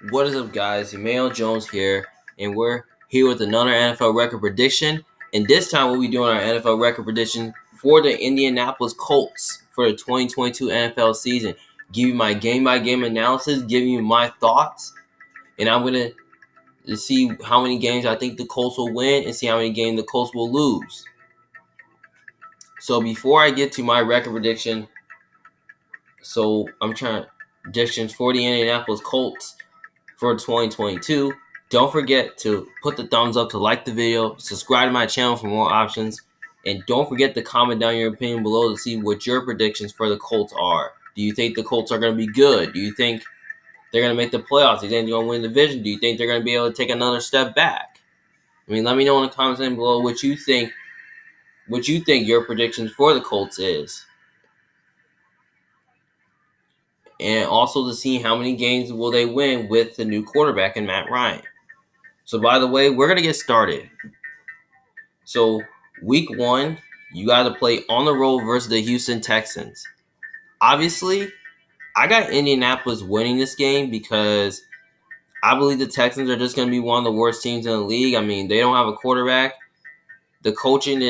What is up, guys? Emmanuel Jones here, and we're here with another NFL record prediction. And this time, we'll be doing our NFL record prediction for the Indianapolis Colts for the 2022 NFL season. Give you my game-by-game analysis, giving you my thoughts, and I'm going to see how many games I think the Colts will win and see how many games the Colts will lose. So before I get to my record prediction, I'm trying predictions for the Indianapolis Colts for 2022. Don't forget to put the thumbs up to like the video, subscribe to my channel for more options, and don't forget to comment down your opinion below to see what your predictions for the Colts are. Do you think the Colts are going to be good? Do you think they're going to make the playoffs? Do you think they're going to win the division? Do you think they're going to be able to take another step back? Let me know in the comments down below what you think your predictions for the Colts is. And also to see how many games will they win with the new quarterback in Matt Ryan. So, by the way, we're going to get started. So, week 1, you got to play on the road versus the Houston Texans. Obviously, I got Indianapolis winning this game because I believe the Texans are just going to be one of the worst teams in the league. They don't have a quarterback. The coaching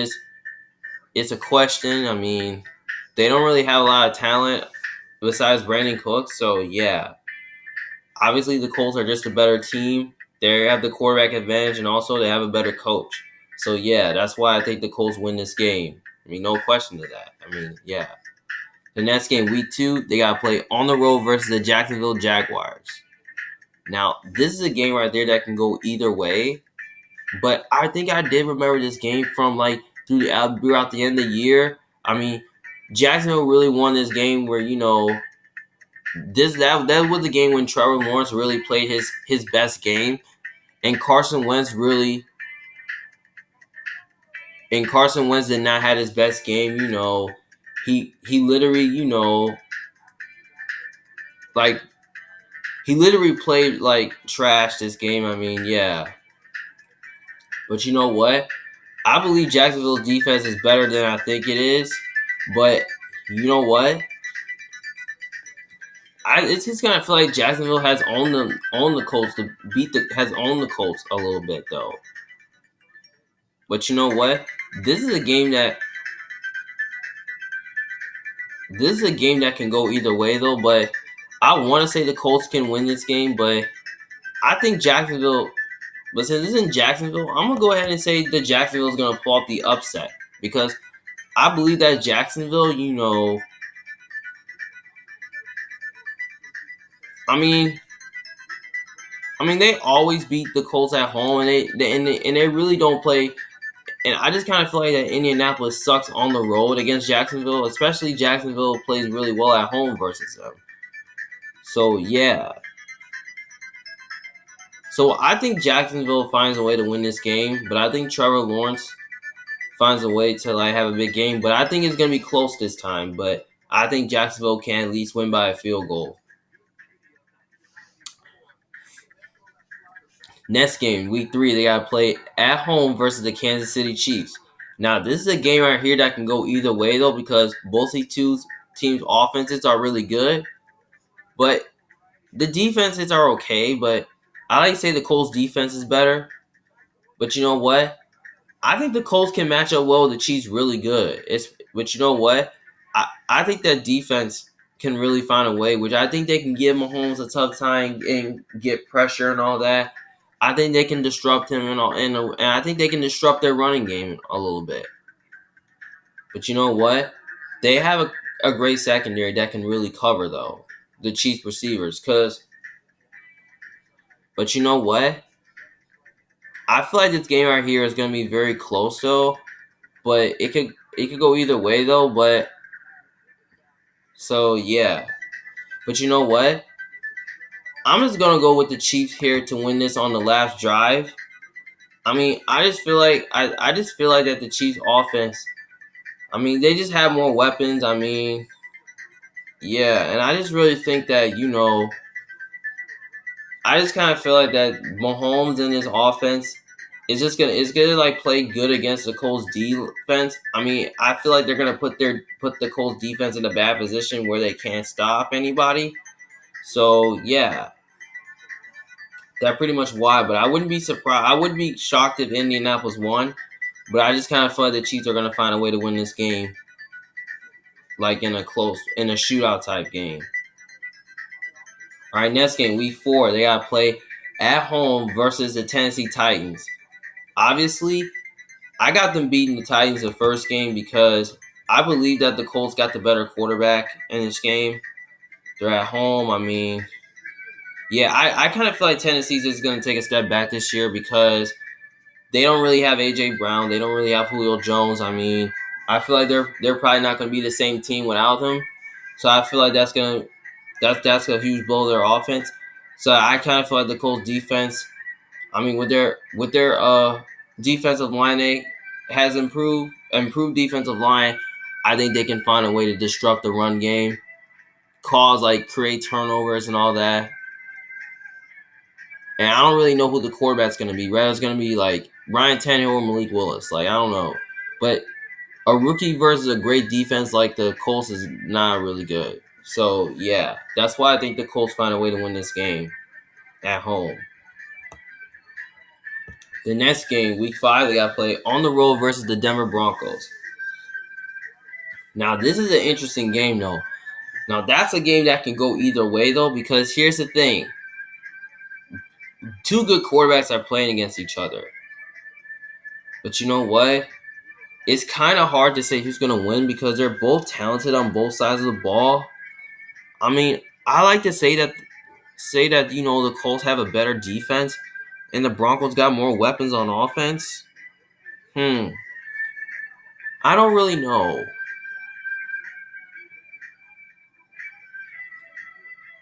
it's a question. They don't really have a lot of talent besides Brandon Cooks. So, yeah. Obviously, the Colts are just a better team. They have the quarterback advantage, and also they have a better coach. So, yeah, that's why I think the Colts win this game. No question to that. Yeah. The next game, week 2, they got to play on the road versus the Jacksonville Jaguars. Now, this is a game right there that can go either way. But I think I did remember this game from, throughout the end of the year. Jacksonville really won this game where, that was the game when Trevor Lawrence really played his best game, and Carson Wentz did not have his best game. He literally played like trash this game. Yeah. But you know what? I believe Jacksonville's defense is better than I think it is. But you know what? It's just gonna feel like Jacksonville has owned the Colts has owned the Colts a little bit though. But you know what? This is a game that can go either way though. But I want to say the Colts can win this game, but I think Jacksonville. But since this is in Jacksonville, I'm gonna go ahead and say that Jacksonville is gonna pull off the upset because I believe that Jacksonville, they always beat the Colts at home, and they really don't play. And I just kind of feel like that Indianapolis sucks on the road against Jacksonville, especially Jacksonville plays really well at home versus them. So yeah. So I think Jacksonville finds a way to win this game, but I think Trevor Lawrence finds a way to have a big game. But I think it's gonna be close this time. But I think Jacksonville can at least win by a field goal. Next game, week 3, they got to play at home versus the Kansas City Chiefs. Now, this is a game right here that can go either way, though, because both these two teams' offenses are really good. But the defenses are okay, but I like to say the Colts' defense is better. But you know what? I think the Colts can match up well with the Chiefs really good. But you know what? I think that defense can really find a way, which I think they can give Mahomes a tough time and get pressure and all that. I think they can disrupt him and I think they can disrupt their running game a little bit. But you know what? They have a great secondary that can really cover, though, the Chiefs receivers. But you know what? I feel like this game right here is going to be very close, though. But it could go either way, though. But so yeah. But you know what? I'm just gonna go with the Chiefs here to win this on the last drive. I just feel like that the Chiefs offense. They just have more weapons. Yeah, and I just really think that I just kind of feel like that Mahomes and his offense is gonna play good against the Colts defense. I feel like they're gonna put the Colts defense in a bad position where they can't stop anybody. So yeah. That pretty much why. But I wouldn't be surprised. I wouldn't be shocked if Indianapolis won. But I just kind of feel like the Chiefs are going to find a way to win this game, like in a shootout type game. All right, next game, week 4, they got to play at home versus the Tennessee Titans. Obviously, I got them beating the Titans the first game because I believe that the Colts got the better quarterback in this game. They're at home. I mean, yeah, I kind of feel like Tennessee's just going to take a step back this year because they don't really have A.J. Brown. They don't really have Julio Jones. I mean, I feel like they're probably not going to be the same team without them. So I feel like that's a huge blow to their offense. So I kind of feel like the Colts defense, I mean, with their defensive line, they has improved defensive line. I think they can find a way to disrupt the run game, create turnovers and all that. And I don't really know who the quarterback's going to be. Whether it's going to be like Ryan Tannehill or Malik Willis. Like, I don't know. But a rookie versus a great defense like the Colts is not really good. So, yeah, that's why I think the Colts find a way to win this game at home. The next game, week 5, they got to play on the road versus the Denver Broncos. Now, this is an interesting game, though. Now, that's a game that can go either way, though, because here's the thing. Two good quarterbacks are playing against each other. But you know what? It's kind of hard to say who's going to win because they're both talented on both sides of the ball. I mean, I like to say that the Colts have a better defense and the Broncos got more weapons on offense. I don't really know.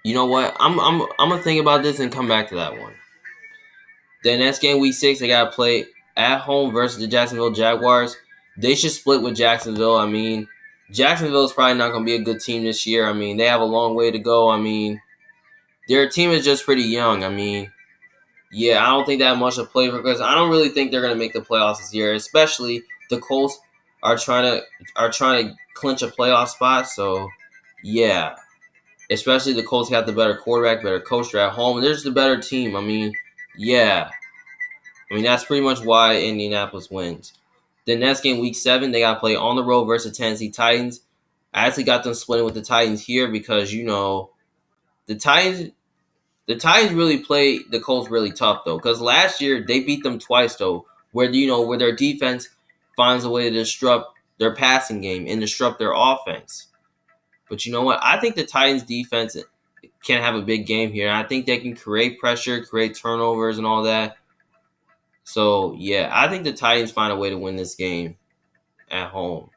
You know what? I'm gonna think about this and come back to that one. Then next game, week 6, they gotta play at home versus the Jacksonville Jaguars. They should split with Jacksonville. I mean, Jacksonville is probably not gonna be a good team this year. I mean, they have a long way to go. I mean, their team is just pretty young. I mean, yeah, I don't think that much to play for because I don't really think they're gonna make the playoffs this year. Especially the Colts are trying to clinch a playoff spot. So, yeah. Especially the Colts got the better quarterback, better coach. They're at home, and they're just a better team. I mean, yeah. I mean, that's pretty much why Indianapolis wins. The next game, week 7, they got to play on the road versus Tennessee Titans. I actually got them splitting with the Titans here because, the Titans really play the Colts really tough, though. Because last year, they beat them twice, though, where their defense finds a way to disrupt their passing game and disrupt their offense. But you know what? I think the Titans defense can have a big game here. And I think they can create pressure, create turnovers, and all that. So, yeah, I think the Titans find a way to win this game at home.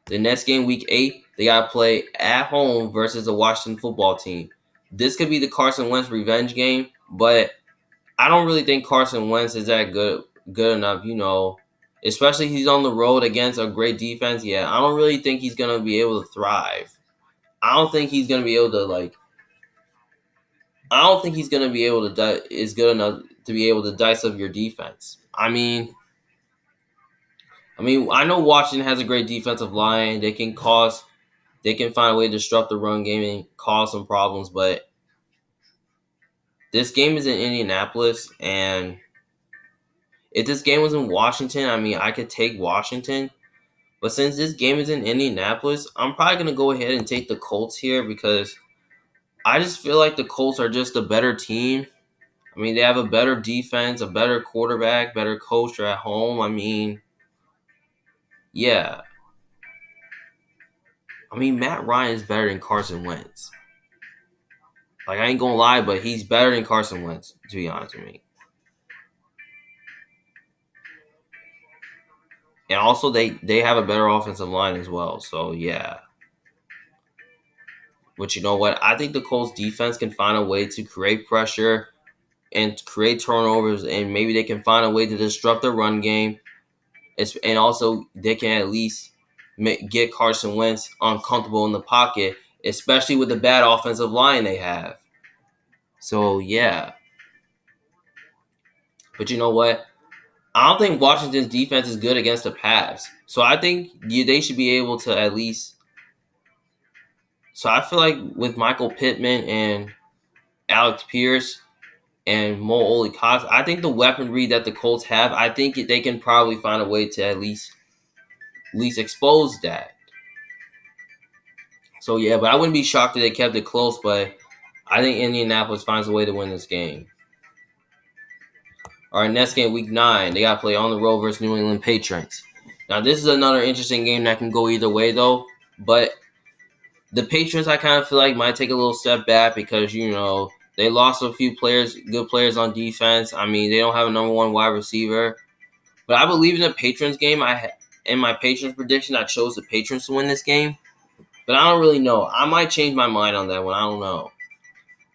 The next game, week 8, they got to play at home versus the Washington football team. This could be the Carson Wentz revenge game, but I don't really think Carson Wentz is that good enough, especially he's on the road against a great defense. Yeah, I don't really think he's going to be able to thrive. I don't think he's going to be able to, I don't think he's going to be able to is good enough to be able to dice up your defense. I mean, I know Washington has a great defensive line. They can find a way to disrupt the run game and cause some problems, but this game is in Indianapolis, and if this game was in Washington, I could take Washington. But since this game is in Indianapolis, I'm probably going to go ahead and take the Colts here because I just feel like the Colts are just a better team. They have a better defense, a better quarterback, better coach. They're at home. Yeah. Matt Ryan is better than Carson Wentz. I ain't going to lie, but he's better than Carson Wentz, to be honest with me. And also, they have a better offensive line as well. So, yeah. But you know what? I think the Colts defense can find a way to create pressure and create turnovers, and maybe they can find a way to disrupt the run game. And also, they can at least get Carson Wentz uncomfortable in the pocket, especially with the bad offensive line they have. So, yeah. But you know what? I don't think Washington's defense is good against the pass. So, I think they should be able to at least. So, I feel like with Michael Pittman and Alex Pierce, and Mo Olikos. I think the weaponry that the Colts have, I think they can probably find a way to at least expose that. So yeah, but I wouldn't be shocked if they kept it close. But I think Indianapolis finds a way to win this game. All right, next game, week 9, they got to play on the road versus New England Patriots. Now this is another interesting game that can go either way though. But the Patriots, I kind of feel like might take a little step back because they lost a few players, good players on defense. I mean, they don't have a number one wide receiver. But I believe in the Patriots game. In my Patriots prediction, I chose the Patriots to win this game. But I don't really know. I might change my mind on that one. I don't know.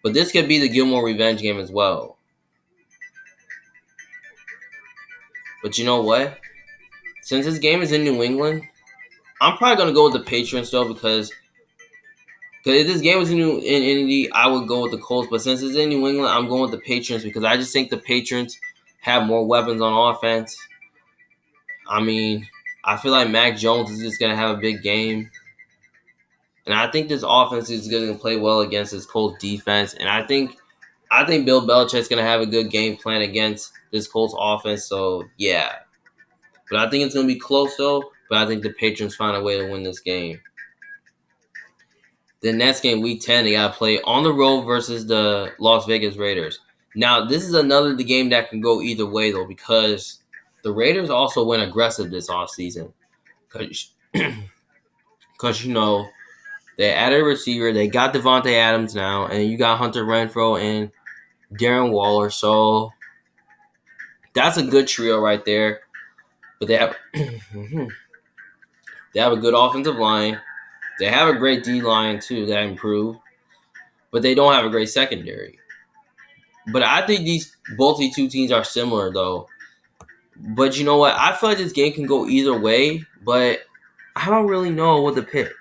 But this could be the Gilmore revenge game as well. But you know what? Since this game is in New England, I'm probably going to go with the Patriots, though, because if this game was in Indy, I would go with the Colts. But since it's in New England, I'm going with the Patriots because I just think the Patriots have more weapons on offense. I mean, I feel like Mac Jones is just going to have a big game. And I think this offense is going to play well against this Colts defense. And I think Bill Belichick's going to have a good game plan against this Colts offense. So, yeah. But I think it's going to be close, though. But I think the Patriots find a way to win this game. The next game, week 10, they got to play on the road versus the Las Vegas Raiders. Now, this is another game that can go either way, though, because the Raiders also went aggressive this offseason. Because, they added a receiver. They got Devontae Adams now, and you got Hunter Renfrow and Darren Waller. So that's a good trio right there. But they have a good offensive line. They have a great D line too that improved, but they don't have a great secondary. But I think both these two teams are similar though. But you know what? I feel like this game can go either way, but I don't really know what to pick.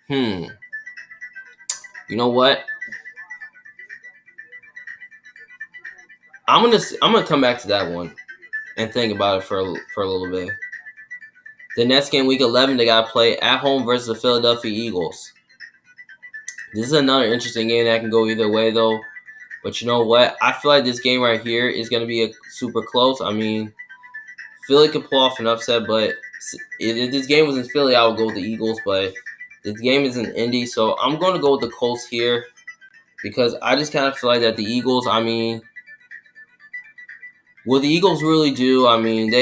You know what? I'm gonna come back to that one and think about it for a little bit. The next game, week 11, they got to play at home versus the Philadelphia Eagles. This is another interesting game that can go either way, though. But you know what? I feel like this game right here is going to be super close. I mean, Philly could pull off an upset, but if this game was in Philly, I would go with the Eagles. But this game is in Indy, so I'm going to go with the Colts here because I just kind of feel like that the Eagles, I mean, what the Eagles really do, I mean,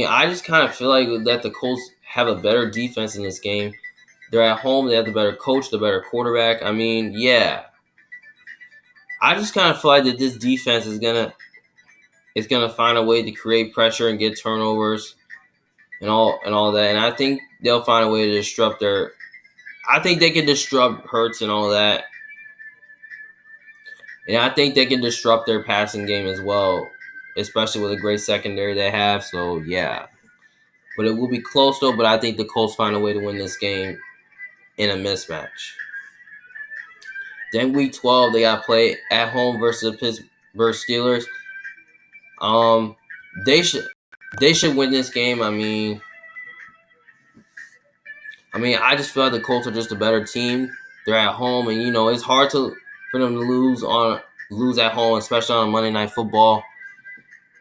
I just kind of feel like that the Colts have a better defense in this game. They're at home. They have the better coach, the better quarterback. I mean, yeah. I just kind of feel like that this defense is gonna find a way to create pressure and get turnovers and all that. And I think they'll find a way to disrupt their. I think they can disrupt Hurts and all that. And I think they can disrupt their passing game as well, especially with a great secondary they have. So yeah. But it will be close though. But I think the Colts find a way to win this game in a mismatch. Then week 12, they got to play at home versus the Pittsburgh Steelers. They should win this game. I mean, I just feel like the Colts are just a better team. They're at home, and it's hard for them to lose at home, especially on Monday Night Football.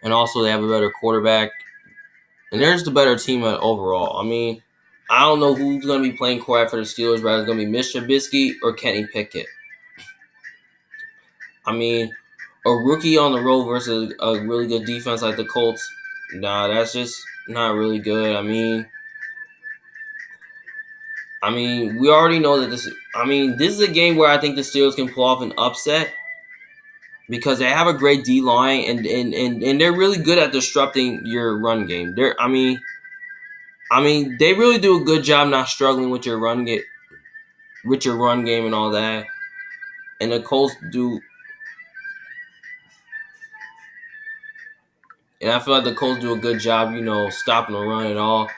And also, they have a better quarterback, and they're just a better team overall. I mean, I don't know who's going to be playing quarterback for the Steelers, but it's going to be Mitch Trubisky or Kenny Pickett. I mean, a rookie on the road versus a really good defense like the Colts, nah, that's just not really good. I mean, we already know that this is a game where I think the Steelers can pull off an upset because they have a great D line and they're really good at disrupting your run game. They really do a good job not struggling with your run game and all that. And the Colts do. And I feel like the Colts do a good job, stopping the run and all.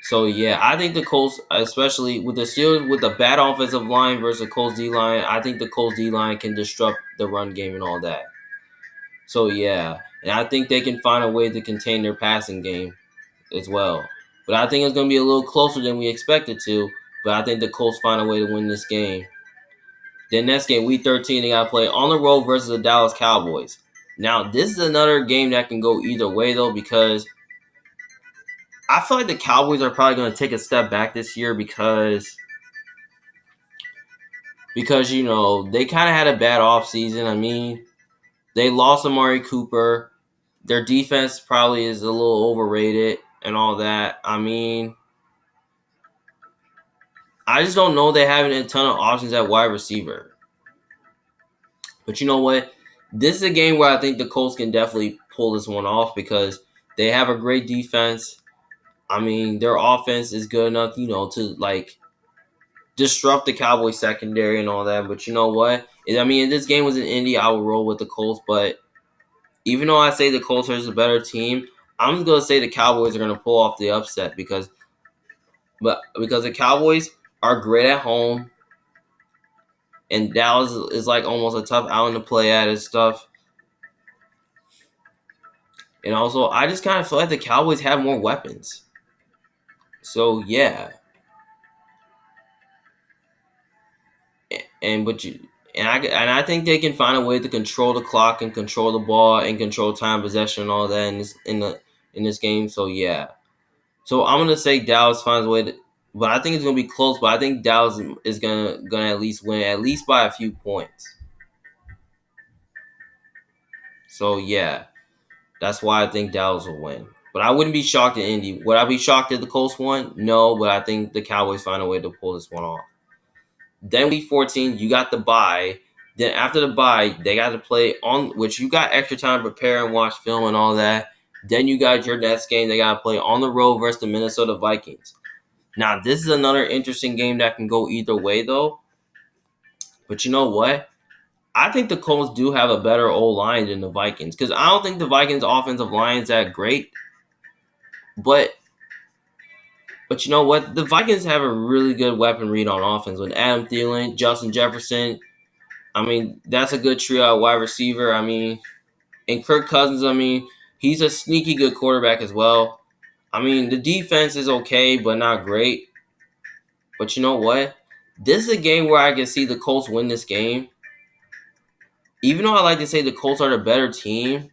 So, yeah, I think the Colts, especially with the Steelers, with the bad offensive line versus the Colts D-line, I think the Colts D-line can disrupt the run game and all that. So, yeah, and I think they can find a way to contain their passing game as well. But I think it's going to be a little closer than we expected to. but I think the Colts find a way to win this game. Then next game, week 13, they got to play on the road versus the Dallas Cowboys. Now, this is another game that can go either way, though, because I feel like the Cowboys are probably going to take a step back this year because you know, they kind of had a bad offseason. I mean, they lost Amari Cooper. Their defense probably is a little overrated and all that. I mean, I just don't know they having a ton of options at wide receiver. But you know what? This is a game where I think the Colts can definitely pull this one off because they have a great defense. I mean, their offense is good enough, you know, to like disrupt the Cowboys secondary and all that. But you know what? I mean, if this game was in Indy, I would roll with the Colts. But even though I say the Colts are a better team, I'm just gonna say the Cowboys are gonna pull off the upset because the Cowboys are great at home, and Dallas is like almost a tough island to play at and stuff. And also, I just kind of feel like the Cowboys have more weapons. So yeah, and but you and I think they can find a way to control the clock and control the ball and control time possession and all that in this game. So yeah, so I'm gonna say Dallas finds a way to, but I think it's gonna be close. But I think Dallas is gonna at least win at least by a few points. So yeah, that's why I think Dallas will win. But I wouldn't be shocked at Indy. Would I be shocked if the Colts won? No, but I think the Cowboys find a way to pull this one off. Then week 14, you got the bye. Then after the bye, they got to play on, which you got extra time to prepare and watch film and all that. Then you got your next game. They got to play on the road versus the Minnesota Vikings. Now, this is another interesting game that can go either way, though. But you know what? I think the Colts do have a better O-line than the Vikings because I don't think the Vikings' offensive line is that great. But you know what? The Vikings have a really good weapon read on offense with Adam Thielen, Justin Jefferson. I mean, that's a good trio at wide receiver. I mean, and Kirk Cousins, I mean, he's a sneaky good quarterback as well. I mean, the defense is okay, but not great. But you know what? This is a game where I can see the Colts win this game. Even though I like to say the Colts are the better team.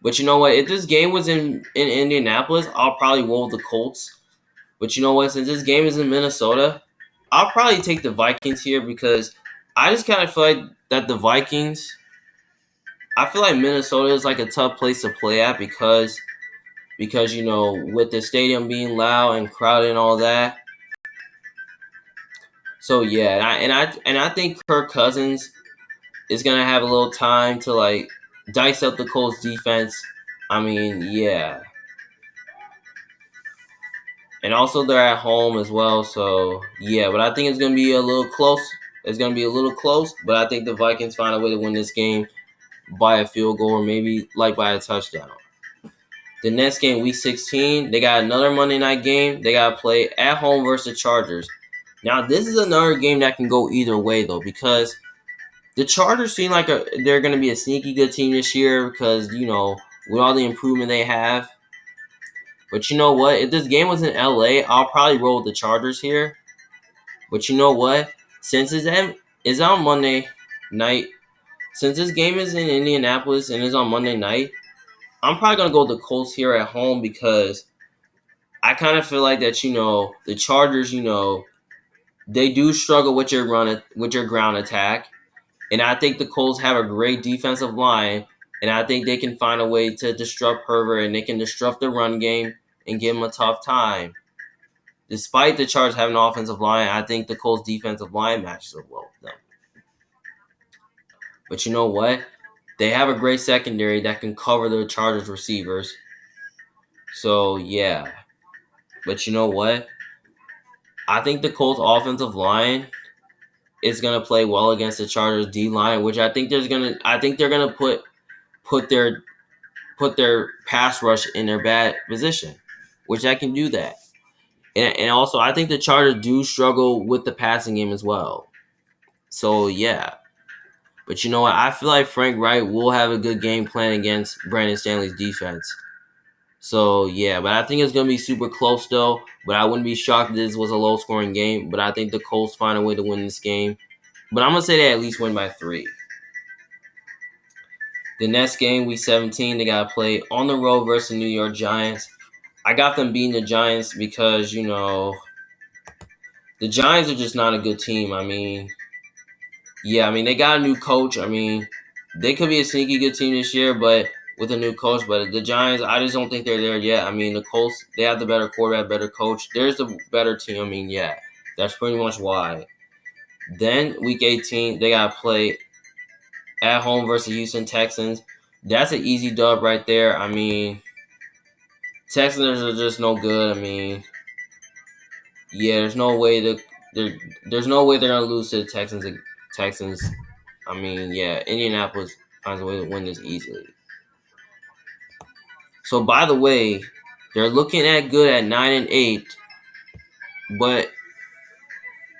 But you know what? If this game was in Indianapolis, I'll probably roll the Colts. But you know what? Since this game is in Minnesota, I'll probably take the Vikings here because I just kind of feel like that the Vikings, I feel like Minnesota is like a tough place to play at because you know, with the stadium being loud and crowded and all that. So yeah, and I think Kirk Cousins is gonna have a little time to like dice up the Colts defense. I mean, yeah. And also they're at home as well, so yeah, but I think it's gonna be a little close. It's gonna be a little close, but I think the Vikings find a way to win this game by a field goal or maybe like by a touchdown. The next game, week 16, they got another Monday night game. They got to play at home versus the Chargers. Now, this is another game that can go either way, though, because the Chargers seem like they're going to be a sneaky good team this year because, you know, with all the improvement they have. But you know what? If this game was in LA, I'll probably roll with the Chargers here. But you know what? Since it's on Monday night, since this game is in Indianapolis and is on Monday night, I'm probably going to go with the Colts here at home because I kind of feel like that, you know, the Chargers, you know, they do struggle with your ground attack. And I think the Colts have a great defensive line. And I think they can find a way to disrupt Herbert and they can disrupt the run game and give him a tough time. Despite the Chargers having an offensive line, I think the Colts defensive line matches up well with them. But you know what? They have a great secondary that can cover the Chargers receivers. So, yeah. But you know what? I think the Colts offensive line is going to play well against the Chargers D line, which I think they're going to put their pass rush in their bad position, which I can do that. And also, I think the Chargers do struggle with the passing game as well. So, yeah. But you know what? I feel like Frank Wright will have a good game plan against Brandon Stanley's defense. So yeah, but I think it's gonna be super close though. But I wouldn't be shocked if this was a low scoring game. But I think the Colts find a way to win this game. But I'm gonna say they at least win by 3. The next game, week 17, they gotta play on the road versus the New York Giants. I got them beating the Giants because the Giants are just not a good team. I mean, yeah, I mean they got a new coach. I mean, they could be a sneaky good team this year, but with a new coach. But the Giants, I just don't think they're there yet. I mean, the Colts, they have the better quarterback, better coach. There's the better team. I mean, yeah, that's pretty much why. Then week 18, they gotta play at home versus Houston Texans. That's an easy dub right there. I mean, Texans are just no good. I mean, yeah, there's no way they're gonna lose to the Texans. Texans. I mean, yeah, Indianapolis finds a way to win this easily. So by the way, they're looking at good at 9-8, but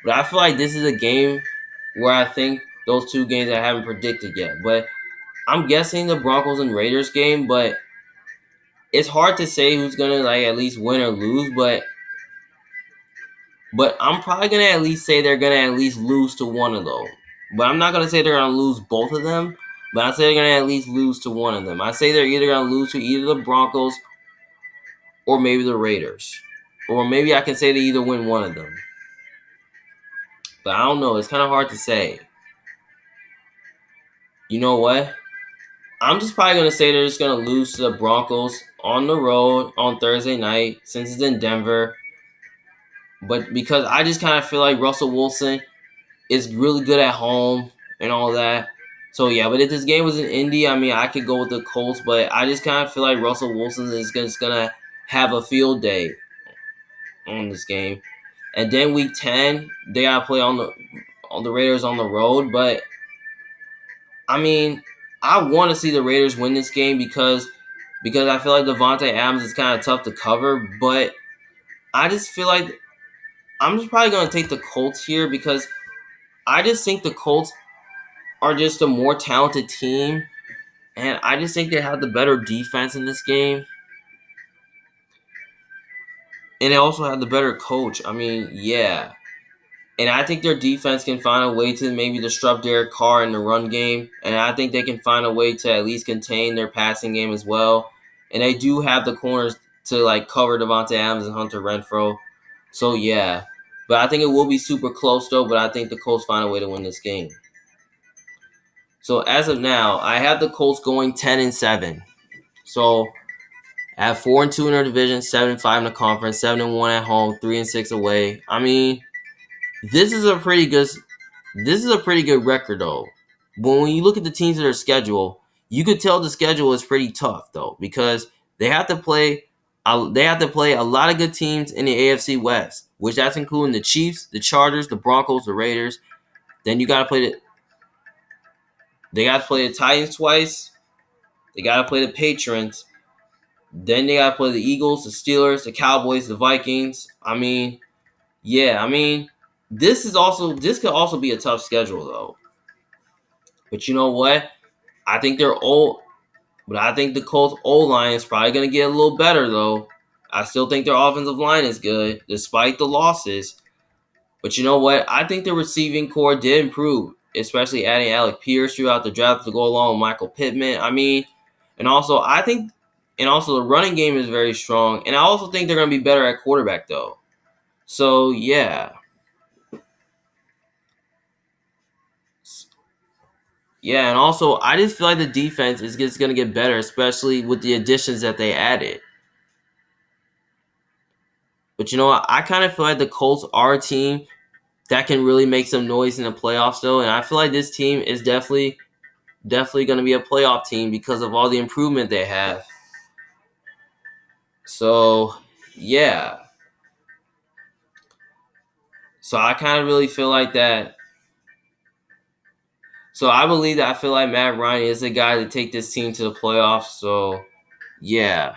I feel like this is a game where I think those two games I haven't predicted yet. But I'm guessing the Broncos and Raiders game, but it's hard to say who's gonna like at least win or lose. But I'm probably gonna at least say they're gonna at least lose to one of those. But I'm not gonna say they're gonna lose both of them. But I say they're gonna at least lose to one of them. I say they're either gonna lose to either the Broncos or maybe the Raiders. Or maybe I can say they either win one of them. But I don't know. It's kind of hard to say. You know what? I'm just probably going to say they're just going to lose to the Broncos on the road on Thursday night since it's in Denver. But because I just kind of feel like Russell Wilson is really good at home and all that. So, yeah, but if this game was in Indy, I mean, I could go with the Colts. But I just kind of feel like Russell Wilson is just going to have a field day on this game. And then week 10, they got to play on the Raiders on the road. But, I mean, I want to see the Raiders win this game because I feel like Devontae Adams is kind of tough to cover. But I just feel like I'm just probably going to take the Colts here because I just think the Colts are just a more talented team. And I just think they have the better defense in this game. And they also have the better coach. I mean, yeah. And I think their defense can find a way to maybe disrupt Derek Carr in the run game. And I think they can find a way to at least contain their passing game as well. And they do have the corners to like cover Devontae Adams and Hunter Renfrow. So yeah. But I think it will be super close though, but I think the Colts find a way to win this game. So as of now, I have the Colts going 10-7. So at 4-2 in their division, 7-5 in the conference, 7-1 at home, 3-6 away. I mean, this is a pretty good record though. But when you look at the teams that are scheduled, you could tell the schedule is pretty tough though because they have to play a lot of good teams in the AFC West, which that's including the Chiefs, the Chargers, the Broncos, the Raiders. Then they got to play the Titans twice. They got to play the Patriots. Then they got to play the Eagles, the Steelers, the Cowboys, the Vikings. I mean, yeah, I mean, this could also be a tough schedule though. But you know what? I think they're old, but I think the Colts O-line is probably going to get a little better though. I still think their offensive line is good despite the losses. But you know what? I think the receiving core did improve, especially adding Alec Pierce throughout the draft to go along with Michael Pittman. I mean, and also the running game is very strong. And I also think they're going to be better at quarterback though. So yeah. Yeah, and also I just feel like the defense is just going to get better, especially with the additions that they added. But you know what? I kind of feel like the Colts are a team that can really make some noise in the playoffs, though. And I feel like this team is definitely going to be a playoff team because of all the improvement they have. So, yeah. So I kind of really feel like that. So I believe that I feel like Matt Ryan is the guy to take this team to the playoffs. So, yeah.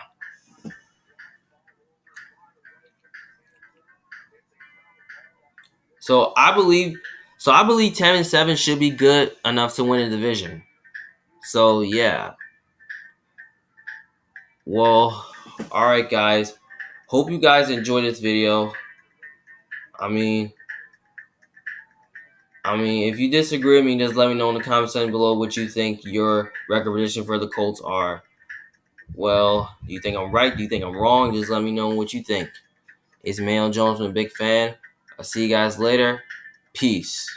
So I believe 10-7 should be good enough to win a division. So yeah. Well, All right, guys. Hope you guys enjoyed this video. I mean, if you disagree with me, just let me know in the comment section below what you think your record prediction for the Colts are. Well, do you think I'm right? Do you think I'm wrong? Just let me know what you think. It's Mayo Jones, I'm a big fan. I'll see you guys later. Peace.